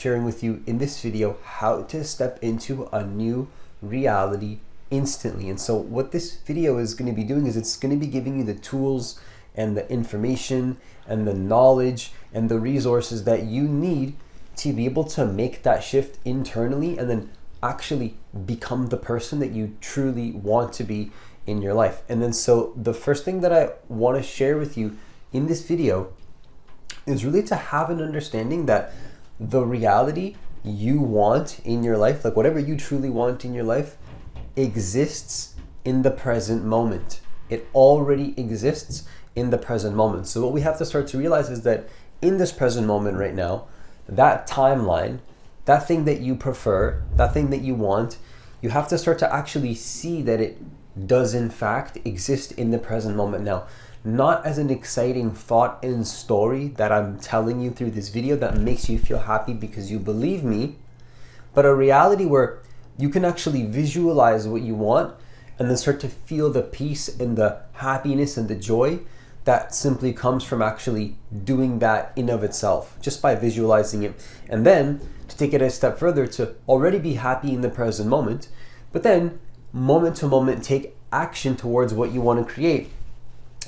sharing with you in this video how to step into a new reality instantly. And so what this video is going to be doing is it's going to be giving you the tools and the information and the knowledge and the resources that you need to be able to make that shift internally and then actually become the person that you truly want to be in your life. And then so the first thing that I want to share with you in this video is really to have an understanding that the reality you want in your life, like whatever you truly want in your life, exists in the present moment. It already exists in the present moment. So what we have to start to realize is that in this present moment right now, that timeline, that thing that you prefer, that thing that you want, you have to start to actually see that it does in fact exist in the present moment now. Not as an exciting thought and story that I'm telling you through this video that makes you feel happy because you believe me, but a reality where you can actually visualize what you want and then start to feel the peace and the happiness and the joy that simply comes from actually doing that in of itself, just by visualizing it. And then to take it a step further, to already be happy in the present moment, but then moment to moment take action towards what you want to create,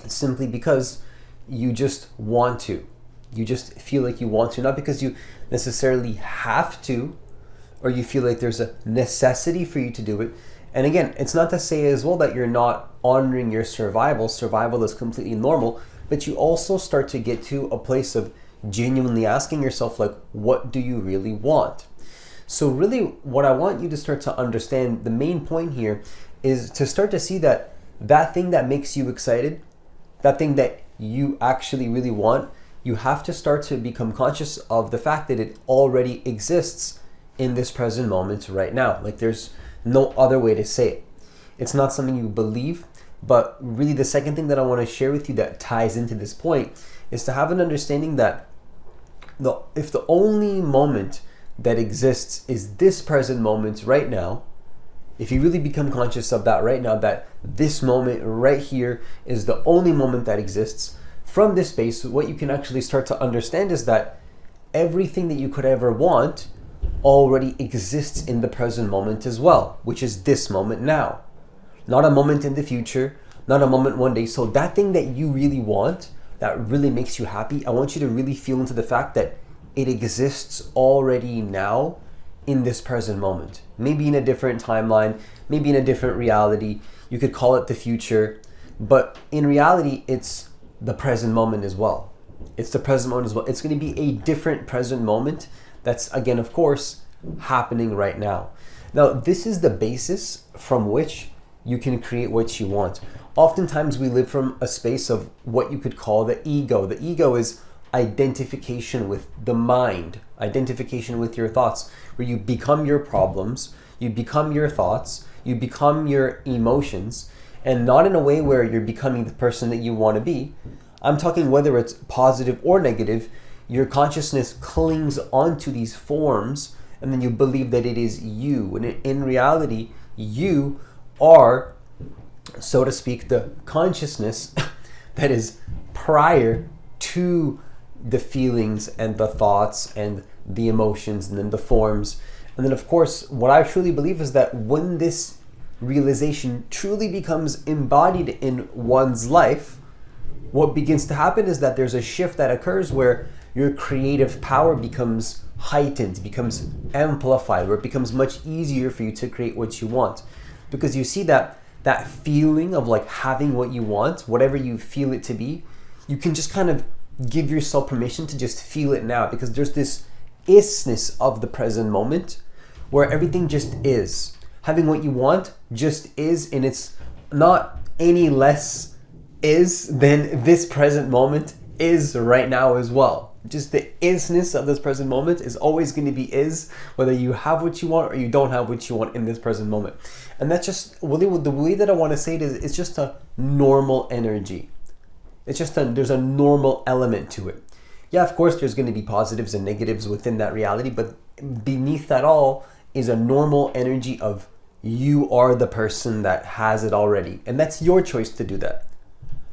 simply because you just want to. You just feel like you want to, not because you necessarily have to, or you feel like there's a necessity for you to do it. And again, it's not to say as well that you're not honoring your survival. Survival is completely normal, but you also start to get to a place of genuinely asking yourself, like, what do you really want? So really what I want you to start to understand, the main point here is to start to see that that thing that makes you excited, that thing that you actually really want, you have to start to become conscious of the fact that it already exists in this present moment right now. Like, there's no other way to say it. It's not something you believe, but really the second thing that I want to share with you that ties into this point is to have an understanding that if the only moment that exists is this present moment right now, if you really become conscious of that right now, that this moment right here is the only moment that exists, from this space, what you can actually start to understand is that everything that you could ever want already exists in the present moment as well, which is this moment now. Not a moment in the future, not a moment one day. So that thing that you really want, that really makes you happy, I want you to really feel into the fact that it exists already now in this present moment. Maybe in a different timeline, maybe in a different reality. You could call it the future, but in reality, it's the present moment as well. It's the present moment as well. It's going to be a different present moment that's, again, of course, happening right now. Now, this is the basis from which you can create what you want. Oftentimes, we live from a space of what you could call the ego. The ego is identification with the mind, identification with your thoughts, where you become your problems, you become your thoughts, you become your emotions, and not in a way where you're becoming the person that you want to be. I'm talking whether it's positive or negative, your consciousness clings onto these forms and then you believe that it is you. When in reality, you are, so to speak, the consciousness that is prior to the feelings and the thoughts and the emotions and then the forms. And then of course, what I truly believe is that when this realization truly becomes embodied in one's life, what begins to happen is that there's a shift that occurs where your creative power becomes heightened, becomes amplified, where it becomes much easier for you to create what you want. Because you see that feeling of like having what you want, whatever you feel it to be, you can just kind of give yourself permission to just feel it now, because there's this isness of the present moment where everything just is. Having what you want just is, and it's not any less is than this present moment is right now as well. Just the isness of this present moment is always going to be is, whether you have what you want or you don't have what you want in this present moment. And that's just really the way that I want to say it is, it's just a normal energy. It's just there's a normal element to it. Yeah, of course, there's going to be positives and negatives within that reality, but beneath that all is a normal energy of you are the person that has it already. And that's your choice to do that.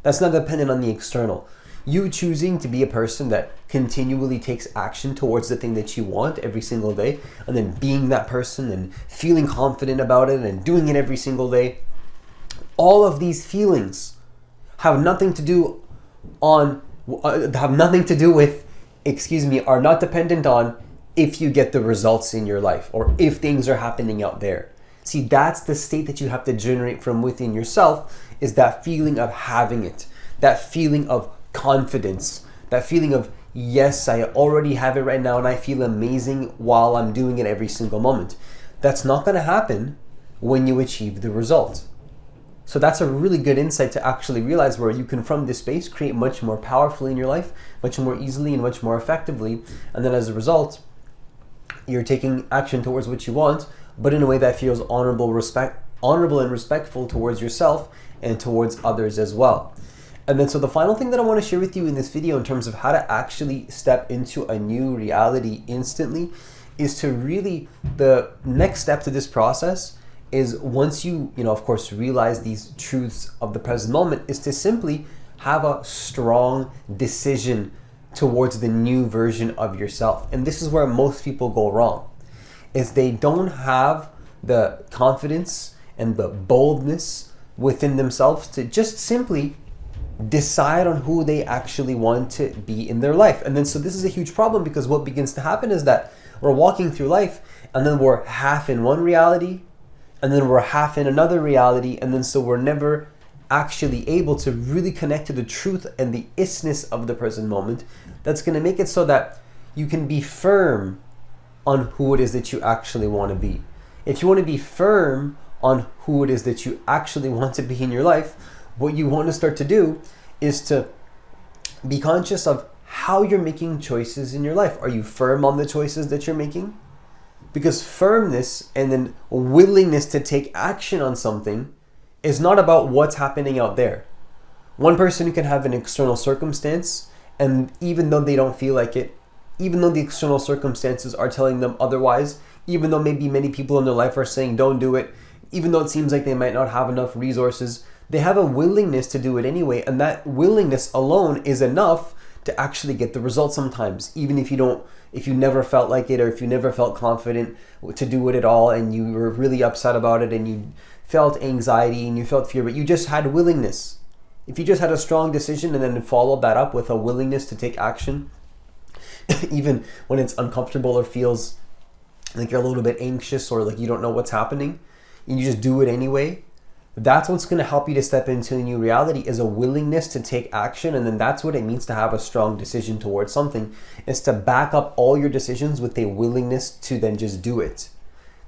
That's not dependent on the external. you choosing to be a person that continually takes action towards the thing that you want every single day, and then being that person and feeling confident about it and doing it every single day, all of these feelings have nothing to do with, are not dependent on if you get the results in your life or if things are happening out there. See, that's the state that you have to generate from within yourself, is that feeling of having it, that feeling of confidence, that feeling of, yes, I already have it right now and I feel amazing while I'm doing it every single moment. That's not going to happen when you achieve the result. So that's a really good insight to actually realize, where you can, from this space, create much more powerfully in your life, much more easily and much more effectively. And then as a result, you're taking action towards what you want, but in a way that feels honorable and respectful towards yourself and towards others as well. And then so the final thing that I want to share with you in this video in terms of how to actually step into a new reality instantly is to really, the next step to this process is, once you of course realize these truths of the present moment, is to simply have a strong decision towards the new version of yourself. And this is where most people go wrong, is they don't have the confidence and the boldness within themselves to just simply decide on who they actually want to be in their life. And then so this is a huge problem, because what begins to happen is that we're walking through life and then we're half in one reality and then we're half in another reality, and then so we're never actually able to really connect to the truth and the isness of the present moment. That's going to make it so that you can be firm on who it is that you actually want to be. If you want to be firm on who it is that you actually want to be in your life, what you want to start to do is to be conscious of how you're making choices in your life. Are you firm on the choices that you're making? Because firmness and then willingness to take action on something is not about what's happening out there. One person can have an external circumstance, and even though they don't feel like it, even though the external circumstances are telling them otherwise, even though maybe many people in their life are saying don't do it, even though it seems like they might not have enough resources, they have a willingness to do it anyway. And that willingness alone is enough to actually get the result sometimes, even if you never felt like it, or if you never felt confident to do it at all, and you were really upset about it and you felt anxiety and you felt fear, but you just had willingness. If you just had a strong decision and then followed that up with a willingness to take action, even when it's uncomfortable or feels like you're a little bit anxious or like you don't know what's happening, and you just do it anyway, that's what's going to help you to step into a new reality, is a willingness to take action. And then that's what it means to have a strong decision towards something, is to back up all your decisions with a willingness to then just do it,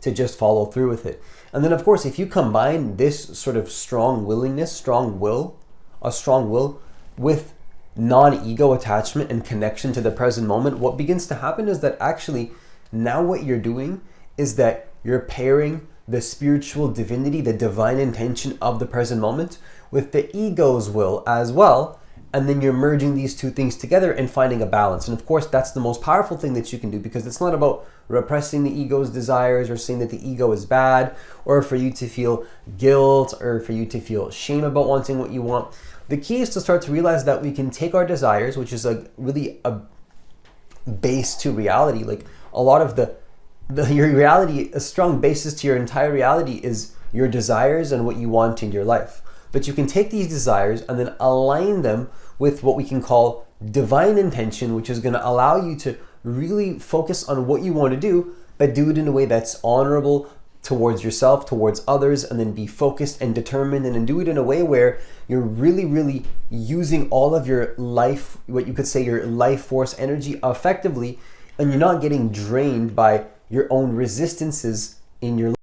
to just follow through with it. And then of course, if you combine this sort of strong willingness, a strong will with non-ego attachment and connection to the present moment, what begins to happen is that actually now what you're doing is that you're pairing the spiritual divinity, the divine intention of the present moment, with the ego's will as well. And then you're merging these two things together and finding a balance. And of course, that's the most powerful thing that you can do, because it's not about repressing the ego's desires or saying that the ego is bad, or for you to feel guilt or for you to feel shame about wanting what you want. The key is to start to realize that we can take our desires, which is really a base to reality. Like a lot of your reality, a strong basis to your entire reality is your desires and what you want in your life. But you can take these desires and then align them with what we can call divine intention, which is going to allow you to really focus on what you want to do, but do it in a way that's honorable towards yourself, towards others, and then be focused and determined, and then do it in a way where you're really, really using all of your life, what you could say your life force energy effectively, and you're not getting drained by your own resistances in your life.